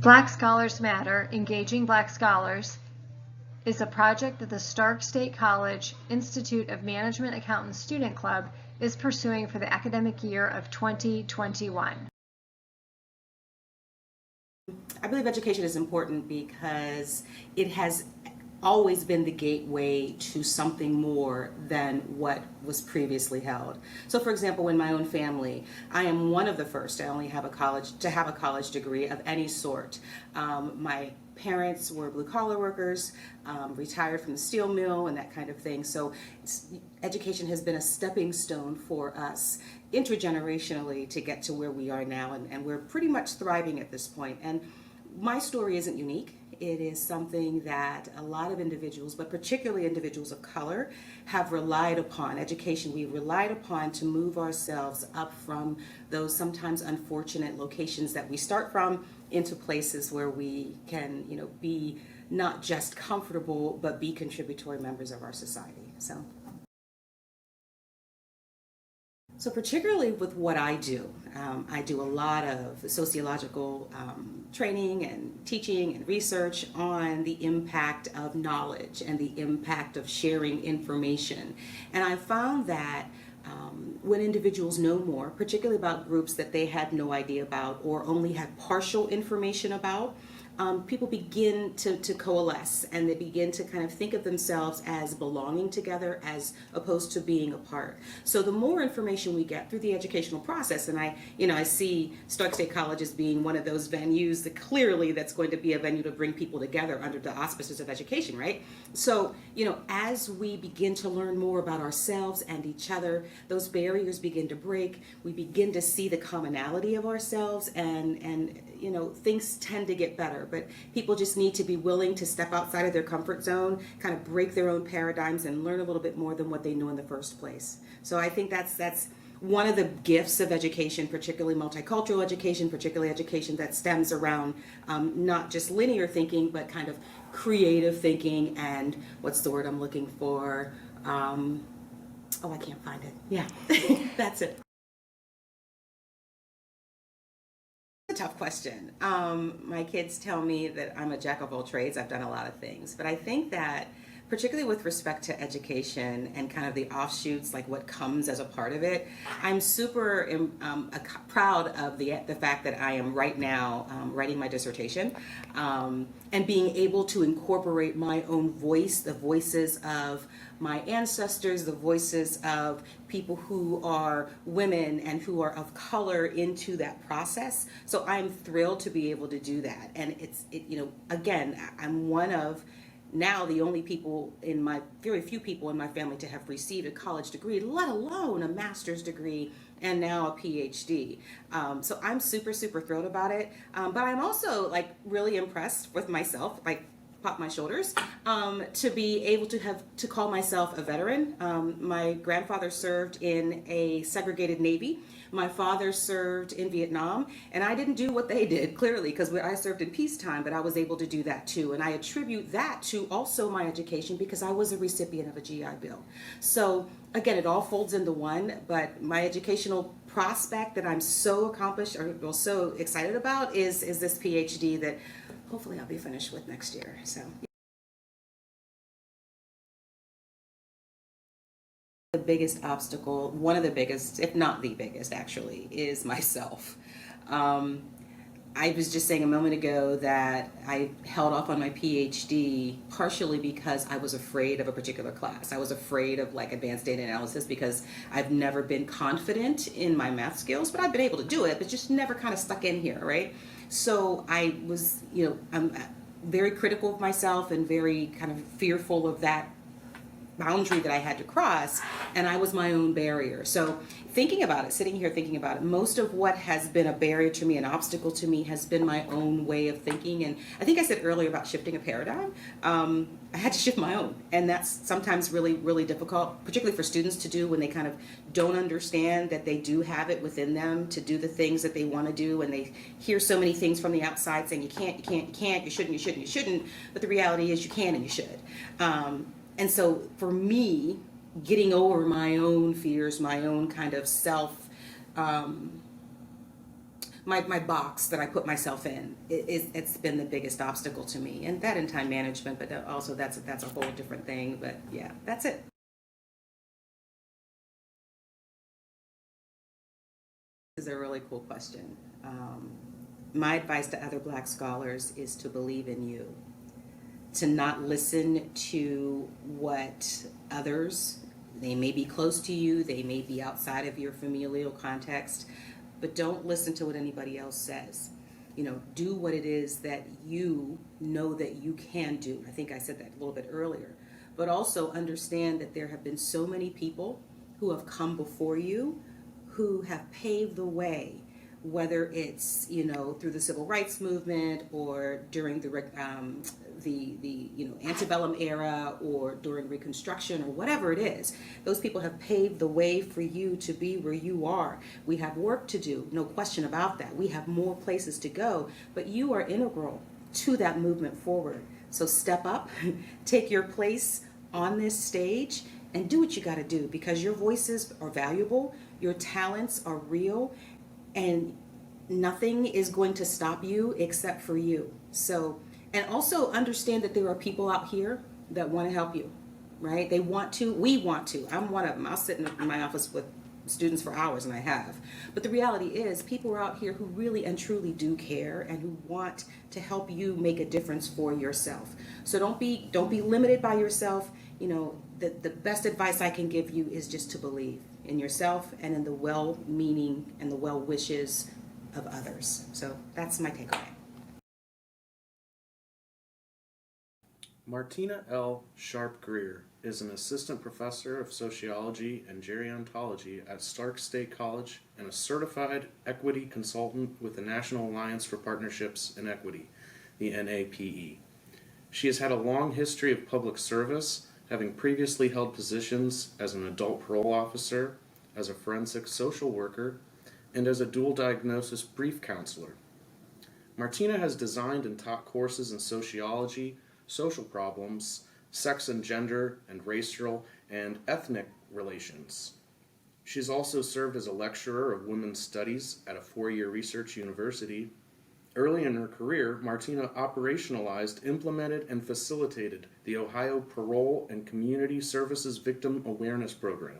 Black Scholars Matter, Engaging Black Scholars, is a project that the Stark State College Institute of Management Accountants Student Club is pursuing for the academic year of 2021. I believe education is important because it has always been the gateway to something more than what was previously held. So for example, in my own family, I am one of the first to only have a college degree of any sort. My parents were blue collar workers, retired from the steel mill and that kind of thing. So education has been a stepping stone for us intergenerationally to get to where we are now, and we're pretty much thriving at this point. And my story isn't unique. It is something that a lot of individuals, but particularly individuals of color, have relied upon. Education, we've relied upon to move ourselves up from those sometimes unfortunate locations that we start from into places where we can, be not just comfortable, but be contributory members of our society. So particularly with what I do a lot of sociological training and teaching and research on the impact of knowledge and the impact of sharing information. And I found that when individuals know more, particularly about groups that they had no idea about or only had partial information about, people begin to coalesce, and they begin to kind of think of themselves as belonging together as opposed to being apart. So the more information we get through the educational process, and I see Stark State College as being one of those venues that clearly that's going to be a venue to bring people together under the auspices of education, right? So, as we begin to learn more about ourselves and each other, those barriers begin to break. We begin to see the commonality of ourselves, and things tend to get better. But people just need to be willing to step outside of their comfort zone, kind of break their own paradigms, and learn a little bit more than what they knew in the first place. So I think that's one of the gifts of education, particularly multicultural education, particularly education that stems around not just linear thinking, but kind of creative thinking and what's the word I'm looking for? I can't find it. Yeah, that's it. A tough question. My kids tell me that I'm a jack of all trades. I've done a lot of things, but I think that particularly with respect to education and kind of the offshoots, like what comes as a part of it, I'm super proud of the fact that I am right now writing my dissertation and being able to incorporate my own voice, the voices of my ancestors, the voices of people who are women and who are of color into that process. So I'm thrilled to be able to do that. And again, I'm one of now the only very few people in my family to have received a college degree, let alone a master's degree and now a PhD. So I'm super, super thrilled about it. But I'm also really impressed with myself, pop my shoulders, to be able to call myself a veteran. My grandfather served in a segregated Navy. My father served in Vietnam, and I didn't do what they did, clearly, because I served in peacetime, but I was able to do that too. And I attribute that to also my education because I was a recipient of a GI Bill. So again, it all folds into one, but my educational prospect that I'm so accomplished or so excited about is this PhD that hopefully I'll be finished with next year. So. The biggest obstacle, one of the biggest, if not the biggest actually, is myself. I was just saying a moment ago that I held off on my PhD partially because I was afraid of a particular class. I was afraid of advanced data analysis because I've never been confident in my math skills, but I've been able to do it, but just never kind of stuck in here, right? So I was, I'm very critical of myself and very kind of fearful of that boundary that I had to cross, and I was my own barrier. So thinking about it, sitting here thinking about it, most of what has been a barrier to me, an obstacle to me, has been my own way of thinking. And I think I said earlier about shifting a paradigm. I had to shift my own, and that's sometimes really, really difficult, particularly for students to do when they kind of don't understand that they do have it within them to do the things that they want to do, and they hear so many things from the outside saying you can't, you can't, you can't, you shouldn't, you shouldn't, you shouldn't, but the reality is you can and you should. And so for me, getting over my own fears, my own kind of my box that I put myself in. It's been the biggest obstacle to me, and that in time management, but also that's a whole different thing. But yeah, that's it. This is a really cool question. My advice to other Black scholars is to believe in you, to not listen to what others, they may be close to you, they may be outside of your familial context, but don't listen to what anybody else says. Do what it is that you know that you can do. I think I said that a little bit earlier. But also understand that there have been so many people who have come before you who have paved the way, whether it's through the civil rights movement or during the antebellum era or during Reconstruction or whatever it is. Those people have paved the way for you to be where you are. We have work to do, no question about that. We have more places to go, but you are integral to that movement forward. So step up, take your place on this stage, and do what you got to do, because your voices are valuable, your talents are real, and nothing is going to stop you except for you. So, and also understand that there are people out here that want to help you, right? They want to, we want to. I'm one of them. I'll sit in my office with students for hours, and I have. But the reality is people are out here who really and truly do care and who want to help you make a difference for yourself. So don't be limited by yourself. The best advice I can give you is just to believe in yourself and in the well-meaning and the well wishes of others. So that's my takeaway. Martina L. Sharp-Grier is an assistant professor of sociology and gerontology at Stark State College and a certified equity consultant with the National Alliance for Partnerships in Equity, the NAPE. She has had a long history of public service, having previously held positions as an adult parole officer, as a forensic social worker, and as a dual diagnosis brief counselor. Martina has designed and taught courses in sociology, social problems, sex and gender, and racial and ethnic relations. She's also served as a lecturer of women's studies at a 4-year research university. Early in her career, Martina operationalized, implemented, and facilitated the Ohio Parole and Community Services Victim Awareness Program,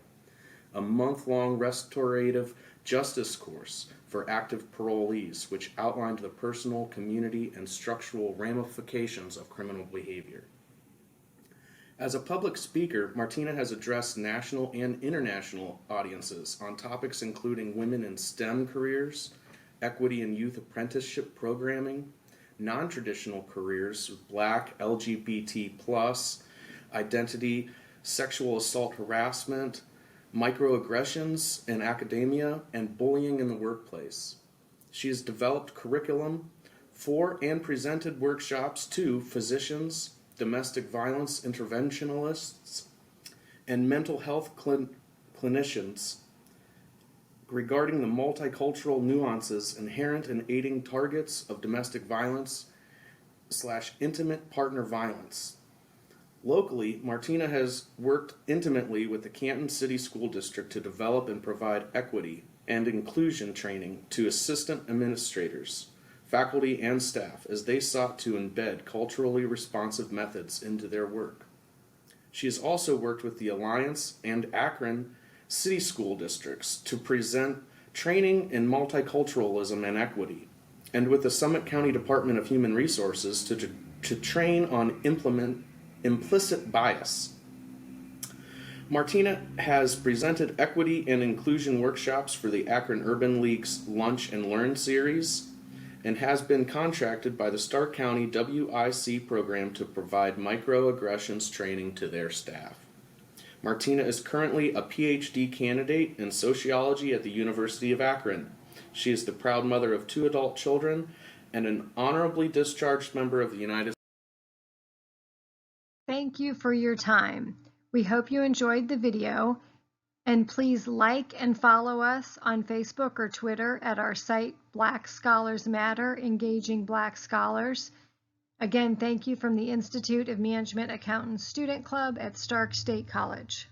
a month-long restorative justice course for active parolees, which outlined the personal, community, and structural ramifications of criminal behavior. As a public speaker, Martina has addressed national and international audiences on topics including women in STEM careers, equity in youth apprenticeship programming, non-traditional careers, Black, LGBT+, identity, sexual assault harassment, microaggressions in academia, and bullying in the workplace. She has developed curriculum for and presented workshops to physicians, domestic violence interventionalists, and mental health clinicians regarding the multicultural nuances inherent in aiding targets of domestic violence / intimate partner violence. Locally, Martina has worked intimately with the Canton City School District to develop and provide equity and inclusion training to assistant administrators, faculty, and staff as they sought to embed culturally responsive methods into their work. She has also worked with the Alliance and Akron City School Districts to present training in multiculturalism and equity, and with the Summit County Department of Human Resources to train on implicit bias. Martina has presented equity and inclusion workshops for the Akron Urban League's Lunch and Learn series, and has been contracted by the Stark County WIC program to provide microaggressions training to their staff. Martina is currently a PhD candidate in sociology at the University of Akron. She is the proud mother of 2 adult children and an honorably discharged member of the United States. Thank you for your time. We hope you enjoyed the video, and please like and follow us on Facebook or Twitter at our site Black Scholars Matter, Engaging Black Scholars. Again, thank you from the Institute of Management Accountants Student Club at Stark State College.